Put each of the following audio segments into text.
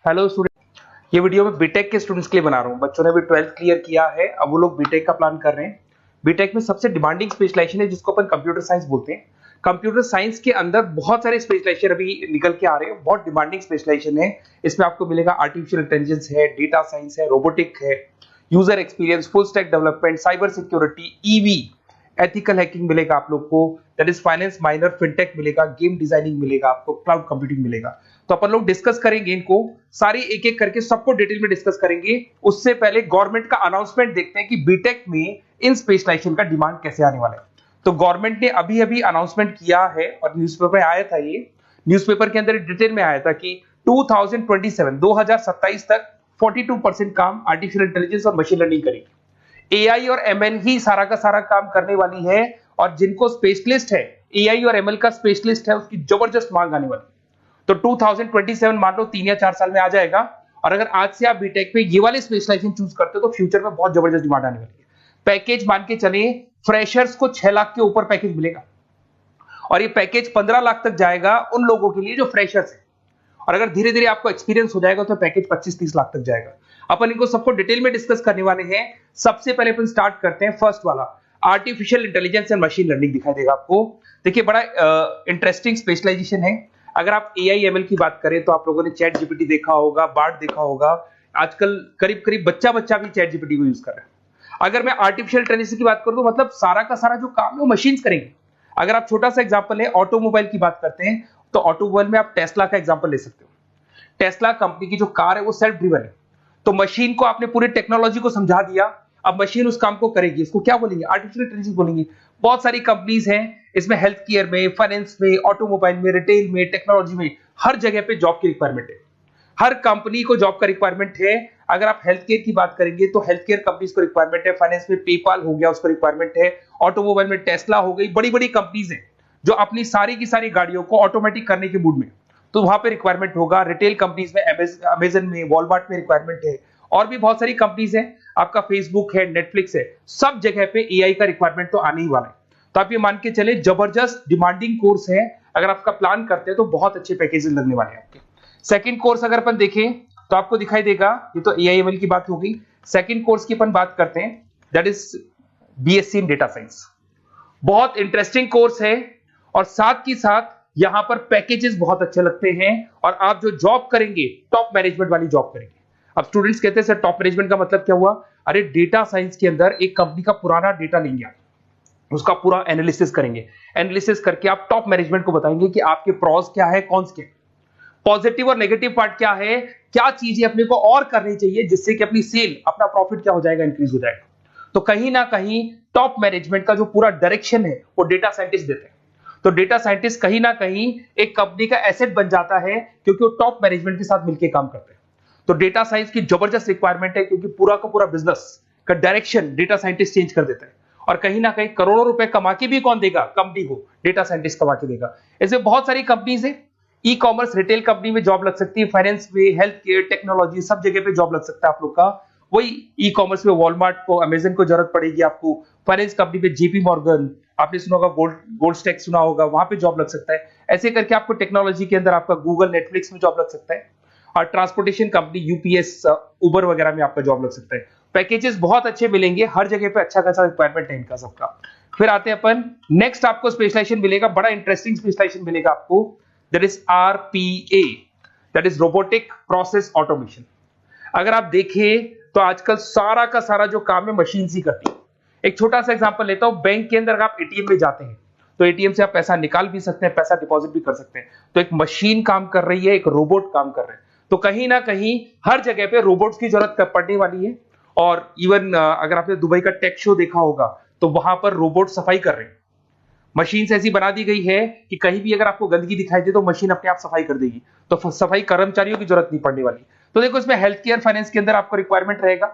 Hello student, ये video मैं BTech के स्टूडेंट्स के लिए बना रहा हूँ। बच्चों ने भी 12th क्लियर किया है, अब वो लोग बीटेक का प्लान कर रहे हैं। बीटेक में सबसे डिमांडिंग स्पेशलाइजेशन है जिसको अपन कंप्यूटर साइंस बोलते हैं। कंप्यूटर साइंस के अंदर बहुत सारे स्पेशलाइजेशन अभी निकल के आ रहे हैं, बहुत डिमांडिंग स्पेशलाइजेशन है। इसमें आपको मिलेगा आर्टिफिशियल इंटेलिजेंस है, डेटा साइंस है, रोबोटिक है, user experience, full stack development, cyber security, EV, ethical hacking मिलेगा आप लोग को, that is finance minor, fintech मिलेगा, गेम डिजाइनिंग मिलेगा आपको, क्लाउड कंप्यूटिंग मिलेगा। तो अपन लोग डिस्कस करेंगे इनको सारी एक एक करके, सबको डिटेल में डिस्कस करेंगे। उससे पहले गवर्नमेंट का अनाउंसमेंट देखते हैं कि बीटेक में इन स्पेशलाइजेशन का डिमांड कैसे आने वाला है। तो गवर्नमेंट ने अभी अभी अनाउंसमेंट किया है और न्यूज़पेपर में आया था, ये न्यूज़पेपर के अंदर डिटेल में आया था कि 2027 तक 42% काम आर्टिफिशियल इंटेलिजेंस और मशीन लर्निंग करेगी। एआई और एमएल ही सारा का सारा काम करने वाली है, और जिनको स्पेशलिस्ट है, एआई और एमएल का स्पेशलिस्ट है, उसकी जबरदस्त मांग आने वाली है। तो 2027 मान लो 3 या 4 साल में आ जाएगा। और अगर आज से आप बीटेक पे ये वाले स्पेशलाइजेशन चूज करते हो तो फ्यूचर में बहुत जबरदस्त डिमांड आने वाली है। पैकेज मान के चले, फ्रेशर्स को 6 लाख के ऊपर पैकेज मिलेगा, और ये पैकेज 15 लाख तक जाएगा उन लोगों के लिए जो फ्रेशर्स है। और अगर धीरे धीरे आपको एक्सपीरियंस हो जाएगा तो पैकेज 25-30 लाख तक जाएगा। अपन इनको सबको डिटेल में डिस्कस करने वाले हैं। सबसे पहले अपन स्टार्ट करते हैं फर्स्ट वाला, artificial intelligence and machine learning दिखाई देगा आपको। देखिए बड़ा इंटरेस्टिंग स्पेशलाइजेशन है। अगर आप एआई एमएल की बात करें तो आप लोगों ने चैट जीपीटी देखा होगा, बार्ड देखा होगा। आजकल करीब करीब बच्चा बच्चा भी चैट जीपीटी को यूज कर रहा है। अगर मैं आर्टिफिशियल इंटेलिजेंस की बात करूं तो मतलब सारा का सारा जो काम है वो मशीन्स करेंगे। अगर आप छोटा सा एग्जांपल है, ऑटोमोबाइल की बात करते हैं तो ऑटोमोबाइल में आप टेस्ला का एग्जांपल ले सकते हो। टेस्ला कंपनी की जो कार है वो सेल्फ ड्रिवन है। तो मशीन को आपने पूरी टेक्नोलॉजी को समझा दिया, अब मशीन उस काम को करेगी। इसको क्या बोलेंगे? आर्टिफिशियल इंटेलिजेंस बोलेंगे। बहुत सारी कंपनीज हैं इसमें, हेल्थ केयर में, फाइनेंस में, ऑटोमोबाइल में, रिटेल में, टेक्नोलॉजी में, हर जगह पे जॉब की रिक्वायरमेंट है। हर कंपनी को जॉब का रिक्वायरमेंट है। अगर आप हेल्थ केयर की बात करेंगे तो हेल्थ केयर कंपनीज को रिक्वायरमेंट है, फाइनेंस में पेपाल हो गया उसको रिक्वायरमेंट है, ऑटोमोबाइल में टेस्ला हो गई, बड़ी बड़ी कंपनीज हैं जो अपनी सारी की सारी गाड़ियों को ऑटोमेटिक करने के मूड में, तो वहां पे रिक्वायरमेंट होगा। रिटेल कंपनीज में अमेजन में, वॉलमार्ट में रिक्वायरमेंट है, और भी बहुत सारी कंपनीज हैं, आपका फेसबुक है, नेटफ्लिक्स है, सब जगह पे एआई का रिक्वायरमेंट तो आने ही वाला है। तो आप ये मान के चले जबरदस्त डिमांडिंग कोर्स है। अगर आपका प्लान करते हैं तो बहुत अच्छे पैकेजेस लगने वाले हैं आपके। सेकंड कोर्स अगर अपन देखें तो आपको दिखाई देगा, ये तो एआई एमएल की बात हो गई। सेकंड कोर्स की अपन बात करते हैं, that is BSc in data science. बहुत इंटरेस्टिंग कोर्स है, और साथ ही साथ यहां पर पैकेजेस बहुत अच्छे लगते हैं, और आप जो जॉब करेंगे टॉप मैनेजमेंट वाली जॉब करेंगे। अब स्टूडेंट्स कहते हैं सर टॉप मैनेजमेंट का मतलब क्या हुआ? अरे डेटा साइंस के अंदर एक कंपनी का पुराना डेटा लेंगे आप, उसका पूरा एनालिसिस करेंगे, एनालिसिस करके आप टॉप मैनेजमेंट को बताएंगे कि आपके प्रॉस क्या है, कौन से पॉजिटिव और नेगेटिव पार्ट क्या है, क्या चीजें अपने को और करनी चाहिए जिससे कि अपनी सेल, अपना प्रॉफिट क्या हो जाएगा, इंक्रीज हो जाएगा। तो कहीं ना कहीं टॉप मैनेजमेंट का जो पूरा डायरेक्शन है वो डेटा साइंटिस्ट देते हैं। तो डेटा साइंटिस्ट कहीं ना कहीं एक कंपनी का एसेट बन जाता है, क्योंकि वो टॉप मैनेजमेंट के साथ मिलकर काम करते हैं। तो डेटा साइंस की जबरदस्त रिक्वायरमेंट है, क्योंकि पूरा का पूरा बिजनेस का डायरेक्शन डेटा साइंटिस्ट चेंज कर देता है। और कहीं ना कहीं करोड़ों रुपए कमा के भी कौन देगा? कंपनी को डेटा साइंटिस्ट कमा के देगा। ऐसे बहुत सारी कंपनीज है, ई कॉमर्स, रिटेल कंपनी में जॉब लग सकती है, फाइनेंस में, हेल्थ केयर, टेक्नोलॉजी, सब जगह पे जॉब लग सकता है आप लोग का। वही ई कॉमर्स में वॉलमार्ट को, अमेजन को जरूरत पड़ेगी आपको। फाइनेंस कंपनी में जेपी मॉर्गन, आपने सुना होगा, गोल्ड स्टैक सुना होगा, वहां पे जॉब लग सकता है। ऐसे करके आपको टेक्नोलॉजी के अंदर आपका गूगल, नेटफ्लिक्स में जॉब लग सकता है। और ट्रांसपोर्टेशन कंपनी यूपीएस, उबर वगैरह में आपका जॉब लग सकता है। पैकेजेस बहुत अच्छे मिलेंगे, हर जगह पे अच्छा खासा रिक्वायरमेंट है इनका सबका। फिर आते हैं अपन नेक्स्ट, आपको स्पेशलाइजेशन मिलेगा, बड़ा इंटरेस्टिंग स्पेशलाइजेशन मिलेगा आपको, that is RPA, that is robotic process automation. अगर आप देखें तो आजकल सारा का सारा जो काम है मशीन ही करती है। एक छोटा सा एग्जांपल लेता हूं, बैंक के अंदर अगर आप एटीएम में जाते हैं तो एटीएम से आप पैसा निकाल भी सकते हैं, पैसा डिपॉजिट भी कर सकते हैं। तो एक मशीन काम कर रही है, एक रोबोट काम कर रहे हैं। तो कहीं ना कहीं हर जगह पे रोबोट्स की जरूरत पड़ने वाली है। और इवन अगर आपने दुबई का टेक शो देखा होगा तो वहां पर रोबोट सफाई कर रहे हैं। मशीन ऐसी बना दी गई है कि कहीं भी अगर आपको गंदगी दिखाई दे तो मशीन अपने आप सफाई कर देगी, तो सफाई कर्मचारियों की जरूरत नहीं पड़ने वाली। तो देखो इसमें हेल्थ केयर, फाइनेंस के अंदर आपको रिक्वायरमेंट रहेगा,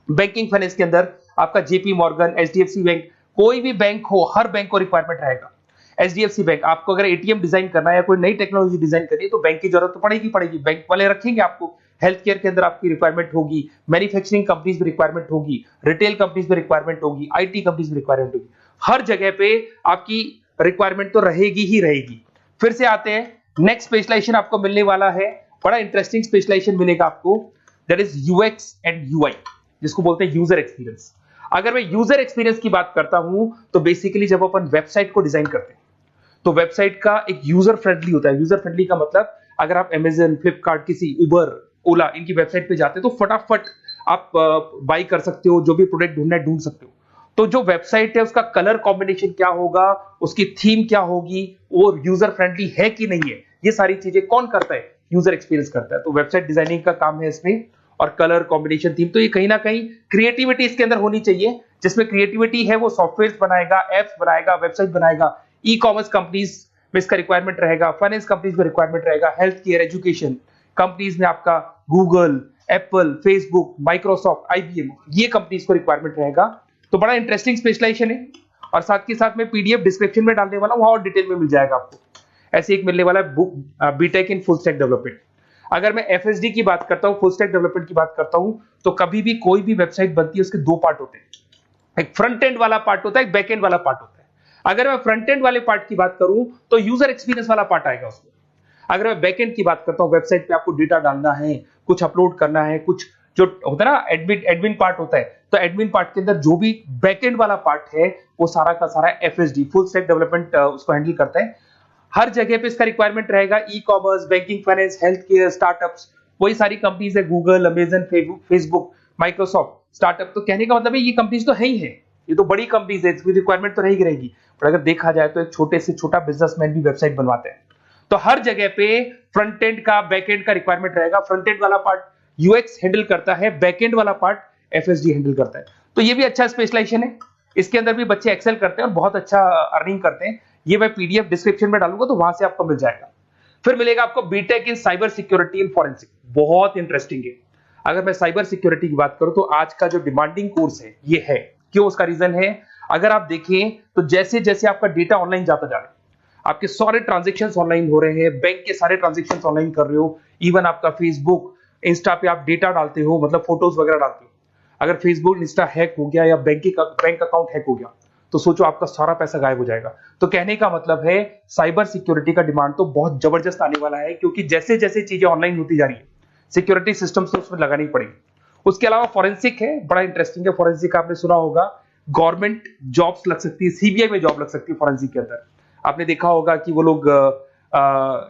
बैंकिंग फाइनेंस के अंदर आपका जेपी मॉर्गन, एचडीएफसी बैंक, कोई भी बैंक हो, हर बैंक को रिक्वायरमेंट रहेगा। एचडीएफसी बैंक, आपको अगर एटीएम डिजाइन करना है या कोई नई टेक्नोलॉजी डिजाइन करनी है तो बैंक की जरूरत तो पड़ेगी, बैंक वाले रखेंगे आपको। हेल्थ केयर के अंदर आपकी रिक्वायरमेंट होगी, मैन्युफैक्चरिंग कंपनीज में रिक्वायरमेंट होगी, रिटेल कंपनीज में रिक्वायरमेंट होगी, आईटी कंपनीज में रिक्वायरमेंट होगी। हर जगह पे आपकी रिक्वायरमेंट तो रहेगी ही रहेगी। फिर से आते हैं, नेक्स्ट स्पेशलाइजेशन आपको मिलने वाला है बड़ा इंटरेस्टिंग स्पेशलाइजेशन मिलेगा आपको, that is UX and UI, जिसको बोलते हैं यूजर एक्सपीरियंस। अगर मैं यूजर एक्सपीरियंस की बात करता हूं तो बेसिकली जब अपन वेबसाइट को डिजाइन करते हैं तो वेबसाइट का एक यूजर फ्रेंडली होता है। यूजर फ्रेंडली का मतलब अगर आप अमेजन, फ्लिपकार्ट, किसी उबर, ओला इनकी वेबसाइट पे जाते हैं तो फटाफट आप बाई कर सकते हो, जो भी प्रोडक्ट ढूंढना है ढूंढ सकते हो। तो जो वेबसाइट है उसका कलर कॉम्बिनेशन क्या होगा, उसकी थीम क्या होगी, वो यूजर फ्रेंडली है कि नहीं है, ये सारी चीजें कौन करता है, यूजर एक्सपीरियंस करता है। तो वेबसाइट डिजाइनिंग का काम है इसमें, और कलर कॉम्बिनेशन, थीम, तो ये कहीं ना कहीं क्रिएटिविटी इसके अंदर होनी चाहिए। जिसमें क्रिएटिविटी है वो सॉफ्टवेयर बनाएगा, एप्स बनाएगा, वेबसाइट बनाएगा। ई कॉमर्स कंपनीज में इसका रिक्वायरमेंट रहेगा, फाइनेंस कंपनीज में रिक्वायरमेंट रहेगा, हेल्थ केयर, एजुकेशन कंपनीज में आपका Google, Apple, Facebook, Microsoft, IBM, ये कंपनीज को रिक्वायरमेंट रहेगा। तो बड़ा इंटरेस्टिंग स्पेशलाइजेशन है, और साथ के साथ में पीडीएफ डिस्क्रिप्शन में डालने वाला हूं, वहां और डिटेल में मिल जाएगा आपको। ऐसे एक मिलने वाला है book, BTech in full stack development. अगर मैं एफएसडी की बात करता हूं, फुल स्टैक डेवलपमेंट की बात करता हूं, तो कभी भी कोई भी वेबसाइट बनती है उसके दो पार्ट होते हैं, एक फ्रंट एंड वाला पार्ट होता है, एक बैक एंड वाला पार्ट होता है। अगर मैं फ्रंट एंड वाले पार्ट की बात करूं तो यूजर एक्सपीरियंस वाला पार्ट आएगा उसमें। अगर मैं बैक एंड की बात करता हूं, वेबसाइट पे आपको डेटा डालना है, कुछ अपलोड करना है, कुछ जो होता है ना एडमिन पार्ट होता है, तो एडमिन पार्ट के अंदर जो भी बैक एंड वाला पार्ट है वो सारा का सारा एफएसडी, फुल स्टैक डेवलपमेंट, उसको हैंडल करता है। हर जगह पे इसका रिक्वायरमेंट रहेगा। E commerce, banking, finance, health care, startups, वही सारी कंपनीज है, Google, Amazon, Facebook, Microsoft, startup. तो कहने का मतलब है ये कंपनीज तो है ही है, ये तो बड़ी कंपनीज है, इसकी रिक्वायरमेंट तो रहेगी। पर अगर देखा जाए तो एक छोटे से छोटा बिजनेसमैन भी वेबसाइट बनवाते हैं। तो हर जगह पे फ्रंट एंड का, बैक एंड का रिक्वायरमेंट रहेगा। फ्रंट एंड वाला पार्ट यूएक्स हैंडल करता है, बैक एंड वाला पार्ट एफएसडी हैंडल करता है। तो ये भी अच्छा स्पेशलाइजेशन है, इसके अंदर भी बच्चे एक्सेल करते हैं और बहुत अच्छा अर्निंग करते हैं। ये मैं पीडीएफ डिस्क्रिप्शन में डालूंगा तो वहां से आपको मिल जाएगा। फिर मिलेगा आपको BTech in cyber security and forensic, बहुत इंटरेस्टिंग है। अगर मैं साइबर सिक्योरिटी की बात करूं तो आज का जो डिमांडिंग कोर्स है ये है। क्यों? उसका रीजन है, अगर आप देखें तो जैसे जैसे आपका डेटा ऑनलाइन जाता जा रहा है, आपके सारे ट्रांजेक्शंस ऑनलाइन हो रहे हैं, बैंक के सारे ट्रांजेक्शंस ऑनलाइन कर रहे हो, इवन आपका फेसबुक, इंस्टा पे आप डेटा डालते हो, मतलब फोटोज वगैरह डालते हो। अगर फेसबुक, इंस्टा हैक हो गया या बैंक अकाउंट हैक हो गया तो सोचो आपका सारा पैसा गायब हो जाएगा। तो कहने का मतलब है साइबर सिक्योरिटी का डिमांड तो बहुत जबरदस्त आने वाला है, क्योंकि जैसे जैसे चीजें ऑनलाइन होती जा रही है सिक्योरिटी सिस्टम्स तो उसमें लगानी पड़ेगी। उसके अलावा फॉरेंसिक है, बड़ा इंटरेस्टिंग है। फॉरेंसिक आपने सुना होगा, गवर्नमेंट जॉब्स लग सकती है, सीबीआई में जॉब लग सकती है फॉरेंसिक के अंदर। आपने देखा होगा कि वो लोग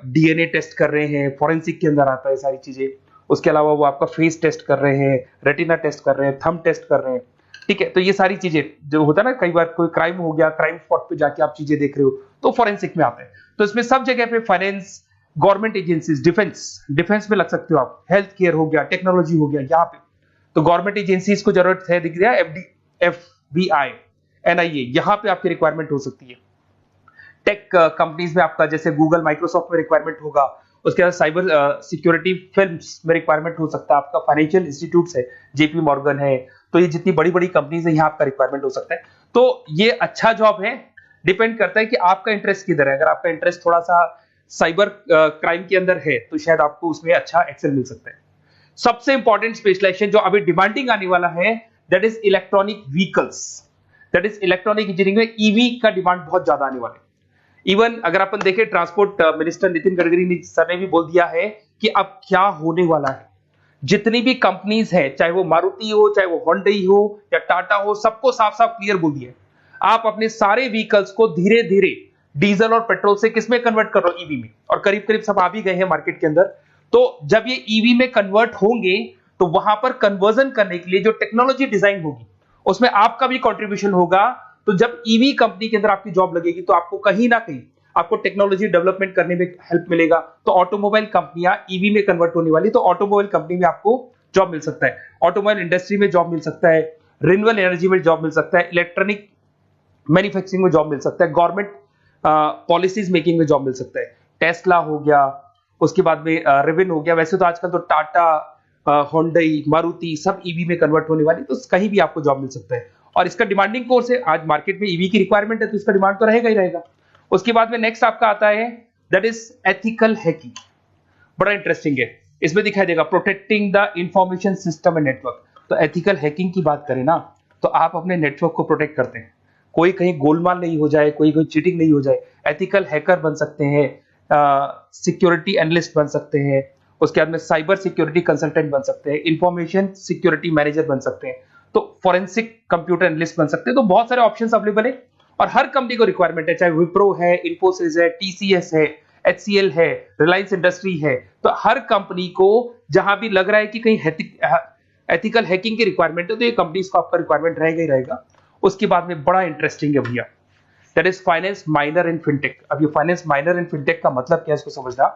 डीएनए टेस्ट कर रहे हैं, फॉरेंसिक के अंदर आता है सारी चीजें। उसके अलावा वो आपका फेस टेस्ट कर रहे हैं, रेटिना टेस्ट कर रहे हैं, थंब टेस्ट कर रहे हैं, ठीक है। तो ये सारी चीजें जो होता है ना, कई बार कोई क्राइम हो गया, क्राइम स्पॉट पे जाके आप चीजें देख रहे हो तो फॉरेंसिक में आते हैं। तो इसमें सब जगह पे फाइनेंस, गवर्नमेंट एजेंसीज, डिफेंस में लग सकते हो आप, हेल्थ केयर हो गया, टेक्नोलॉजी हो गया, यहाँ पे तो गवर्नमेंट एजेंसीज को जरूरत है, दिख रहा है, एफबीआई, एनआईए, यहाँ पे आपकी रिक्वायरमेंट हो सकती है। टेक कंपनीज में आपका जैसे गूगल, माइक्रोसॉफ्ट में रिक्वायरमेंट होगा। उसके बाद साइबर सिक्योरिटी फिल्म्स में रिक्वायरमेंट हो सकता है आपका, फाइनेंशियल इंस्टीट्यूट्स है, जेपी मॉर्गन है, तो ये जितनी बड़ी बड़ी कंपनीज है यहाँ आपका रिक्वायरमेंट हो सकता है। तो ये अच्छा जॉब है, डिपेंड करता है कि आपका इंटरेस्ट किधर है। अगर आपका इंटरेस्ट थोड़ा सा साइबर क्राइम के अंदर है तो शायद आपको उसमें अच्छा एक्सेल मिल सकता है। सबसे इंपॉर्टेंट स्पेशलाइजेशन जो अभी डिमांडिंग आने वाला है, that is electronic vehicles, that is electronic engineering में ईवी का डिमांड बहुत ज्यादा आने वाला है। इवन अगर अपन देखें, transport minister Nitin Gadkari sir ने भी बोल दिया है कि अब क्या होने वाला है, जितनी भी कंपनीज है, चाहे वो मारुति हो, चाहे वो होंडई हो या टाटा हो, सबको साफ साफ क्लियर बोल दिया, आप अपने सारे व्हीकल्स को धीरे धीरे डीजल और पेट्रोल से किसमें कन्वर्ट कर रहे हो, ईवी में। और करीब करीब सब आ भी गए हैं मार्केट के अंदर। तो जब ये ईवी में कन्वर्ट होंगे तो वहां पर कन्वर्जन करने के लिए जो टेक्नोलॉजी डिजाइन होगी उसमें आपका भी कंट्रीब्यूशन होगा। तो जब ईवी कंपनी के अंदर आपकी जॉब लगेगी तो आपको कहीं ना कहीं आपको टेक्नोलॉजी डेवलपमेंट करने में हेल्प मिलेगा। तो ऑटोमोबाइल कंपनियां ईवी में कन्वर्ट होने वाली, तो ऑटोमोबाइल कंपनी में आपको जॉब मिल सकता है, ऑटोमोबाइल इंडस्ट्री में जॉब मिल सकता है, रिन्यूएबल एनर्जी में जॉब मिल सकता है, इलेक्ट्रॉनिक मैन्युफैक्चरिंग में जॉब मिल सकता है, गवर्नमेंट पॉलिसीज मेकिंग में जॉब मिल सकता है, टेस्ला हो गया, उसके बाद में रिविन हो गया। वैसे तो आजकल तो टाटा, होंडई, मारुति सब ईवी में कन्वर्ट होने वाली, तो कहीं भी आपको जॉब मिल सकता है। और इसका डिमांडिंग कोर्स है, आज मार्केट में ईवी की रिक्वायरमेंट है तो इसका डिमांड तो रहेगा ही रहेगा। उसके बाद में नेक्स्ट आपका आता है, दैट इज एथिकल हैकिंग, बड़ा इंटरेस्टिंग है। इसमें दिखाई देगा protecting the information system and network. तो एथिकल हैकिंग की बात करें ना, तो आप अपने नेटवर्क को प्रोटेक्ट करते हैं, कोई कहीं गोलमाल नहीं हो जाए, कोई चीटिंग नहीं हो जाए। एथिकल हैकर बन सकते हैं, सिक्योरिटी एनालिस्ट बन सकते हैं, उसके बाद में साइबर सिक्योरिटी कंसल्टेंट बन सकते हैं, इंफॉर्मेशन सिक्योरिटी मैनेजर बन सकते हैं, तो फॉरेंसिक कंप्यूटर एनालिस्ट बन सकते हैं। तो बहुत सारे ऑप्शंस अवेलेबल है और हर कंपनी को रिक्वायरमेंट है, चाहे विप्रो है, इन्फोसिस है, टीसीएस है, एचसीएल है, रिलायंस इंडस्ट्री है। तो हर कंपनी को जहां भी लग रहा है कि कहीं एथिकल हैकिंग की रिक्वायरमेंट है तो ये कंपनीज को आपका रिक्वायरमेंट रहेगा ही रहेगा। उसके बाद में बड़ा इंटरेस्टिंग है भैया, that is finance minor in fintech. अब ये फाइनेंस माइनर इन फिनटेक का मतलब क्या है इसको समझना।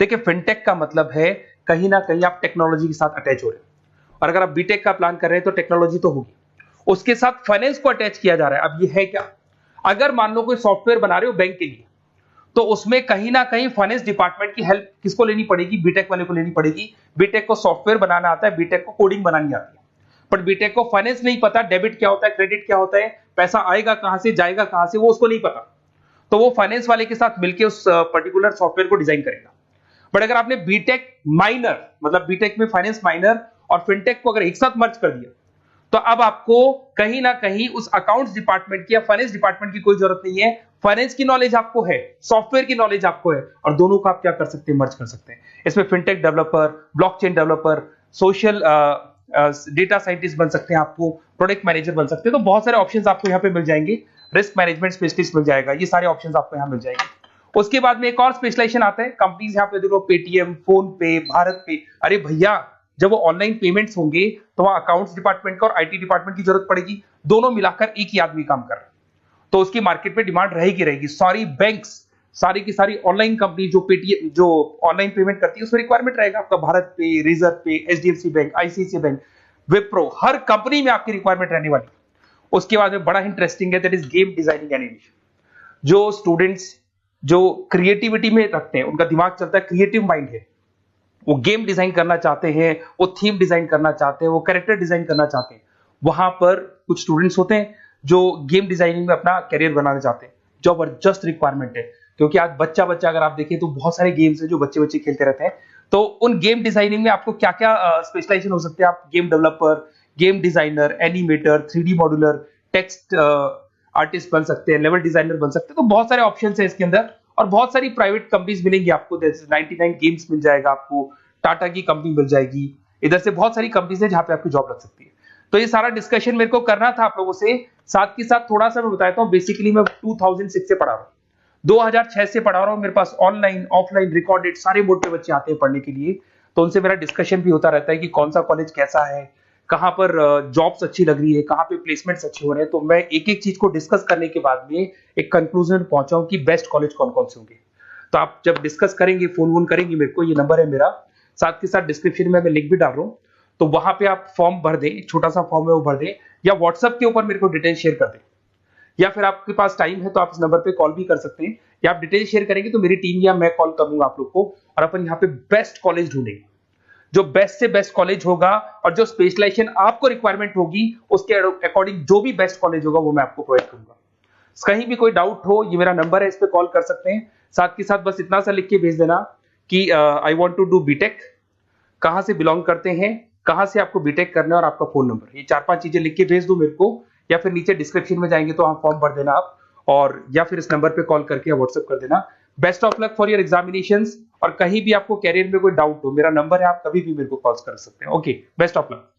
देखिए फिनटेक का मतलब है कहीं ना कहीं आप टेक्नोलॉजी के साथ अटैच हो रहे हैं, और अगर आप बीटेक का प्लान कर रहे हैं तो टेक्नोलॉजी तो होगी, उसके साथ फाइनेंस को अटैच किया जा रहा है। अब ये है क्या, अगर मान लो कोई सॉफ्टवेयर बना रहे हो बैंक के लिए, तो उसमें कहीं ना कहीं फाइनेंस डिपार्टमेंट की हेल्प किसको लेनी पड़ेगी, बीटेक वाले को लेनी पड़ेगी। बीटेक को सॉफ्टवेयर बनाना आता है, बीटेक को कोडिंग बनानी आती है, बट बीटेक को फाइनेंस नहीं पता, डेबिट क्या होता है, क्रेडिट क्या होता है, पैसा आएगा कहां से, जाएगा कहां से, वो उसको नहीं पता। तो वो फाइनेंस वाले के साथ मिलकर उस पर्टिकुलर सॉफ्टवेयर को डिजाइन करेगा। बट अगर आपने बीटेक माइनर, मतलब बीटेक में फाइनेंस माइनर और फिनटेक को अगर एक साथ मर्ज कर दिया, तो अब आपको कहीं ना कहीं उस अकाउंट्स डिपार्टमेंट की या फाइनेंस डिपार्टमेंट की कोई जरूरत नहीं है। फाइनेंस की नॉलेज आपको है, सॉफ्टवेयर की नॉलेज आपको है, और दोनों को आप क्या कर सकते हैं, मर्ज कर सकते हैं। इसमें fintech developer, blockchain developer, social data scientist बन सकते हैं, आपको प्रोडक्ट मैनेजर बन सकते हैं। तो बहुत सारे ऑप्शंस आपको यहाँ पे मिल जाएंगे, रिस्क मैनेजमेंट स्पेशलिस्ट मिल जाएगा, ये सारे ऑप्शंस आपको यहाँ मिल जाएंगे। उसके बाद में एक और स्पेशलाइजेशन आता है, कंपनीज यहाँ पे देखो पेटीएम, फोन पे, भारत पे। अरे भैया जब वो ऑनलाइन पेमेंट्स होंगे तो वहां अकाउंट्स डिपार्टमेंट का और आईटी डिपार्टमेंट की जरूरत पड़ेगी, दोनों मिलाकर एक ही आदमी काम कर रहा है, तो उसकी मार्केट में डिमांड रहेगी रहेगी। सारी बैंक्स, सारी की सारी ऑनलाइन कंपनी जो पेटीएम, जो ऑनलाइन पेमेंट करती है, उसमें रिक्वायरमेंट रहेगा आपका Bharat Pe, Razorpay, HDFC bank, ICICI bank, Wipro, हर कंपनी में आपकी रिक्वायरमेंट रहने वाली। उसके बाद में बड़ा इंटरेस्टिंग है, that is game designing animation. जो स्टूडेंट्स जो क्रिएटिविटी में रखते हैं, उनका दिमाग चलता है, क्रिएटिव माइंड है, वो गेम डिजाइन करना चाहते हैं, वो थीम डिजाइन करना चाहते हैं, वो कैरेक्टर डिजाइन करना चाहते हैं, वहां पर कुछ स्टूडेंट्स होते हैं जो गेम डिजाइनिंग में अपना करियर बनाना चाहते हैं। जबरदस्त रिक्वायरमेंट है, क्योंकि आज बच्चा बच्चा अगर आप देखें तो बहुत सारे गेम्स हैं जो बच्चे बच्चे खेलते रहते हैं। तो उन गेम डिजाइनिंग में आपको क्या क्या स्पेशलाइजेशन हो सकते हैं, आप game developer, game designer, animator, 3D modular, text artist बन सकते हैं, लेवल डिजाइनर बन सकते हैं। तो बहुत सारे ऑप्शन है इसके अंदर, और बहुत सारी प्राइवेट कंपनीज मिलेंगी आपको, जैसे 99 गेम्स मिल जाएगा आपको, टाटा की कंपनी मिल जाएगी, इधर से बहुत सारी कंपनीज है जहां पे आपकी जॉब लग सकती है। तो ये सारा डिस्कशन मेरे को करना था आप लोगों से, साथ के साथ थोड़ा सा मैं बताता हूँ। बेसिकली मैं 2006 से पढ़ा रहा हूँ, 2006 से पढ़ा रहा हूँ। मेरे पास ऑनलाइन ऑफलाइन रिकॉर्डेड सारे बोर्ड पे बच्चे आते हैं पढ़ने के लिए, तो उनसे मेरा डिस्कशन भी होता रहता है कि कौन सा कॉलेज कैसा है, कहाँ पर जॉब्स अच्छी लग रही है, कहाँ पे प्लेसमेंट्स अच्छे हो रहे हैं। तो मैं एक एक चीज को डिस्कस करने के बाद में एक कंक्लूजन पहुंचा हूं कि बेस्ट कॉलेज कौन कौन से होंगे। तो आप जब डिस्कस करेंगे, फोन वोन करेंगे मेरे को, ये नंबर है मेरा, साथ के साथ डिस्क्रिप्शन में मैं लिंक भी डाल रहा हूँ, तो वहां पे आप फॉर्म भर दें, एक छोटा सा फॉर्म है वो भर दें, या व्हाट्सएप के ऊपर मेरे को डिटेल शेयर कर दें, या फिर आपके पास टाइम है तो आप इस नंबर पे कॉल भी कर सकते हैं, या आप डिटेल शेयर करेंगे तो मेरी टीम या मैं कॉल करूंगा आप लोग को, और अपन यहाँ पे बेस्ट कॉलेज ढूंढेंगे। जो बेस्ट से बेस्ट कॉलेज होगा और जो स्पेशलाइजेशन आपको रिक्वायरमेंट होगी उसके अकॉर्डिंग जो भी बेस्ट कॉलेज होगा वो मैं आपको प्रोवाइड करूंगा। कहीं भी कोई डाउट हो, ये मेरा नंबर है, इस पे कॉल कर सकते हैं। साथ के साथ बस इतना सा लिख के भेज देना कि I want to do BTech, कहां से बिलोंग करते हैं, कहां से आपको बीटेक करना है, और आपका फोन नंबर, ये 4-5 चीजें लिख के भेज दो मेरे को, या फिर नीचे डिस्क्रिप्शन में जाएंगे तो आप फॉर्म भर देना आप, और या फिर इस नंबर पे कॉल करके या व्हाट्सएप कर देना। Best of luck for your examinations, और कहीं भी आपको कैरियर में कोई डाउट हो, मेरा नंबर है, आप कभी भी मेरे को कॉल कर सकते हैं। Okay, best of luck.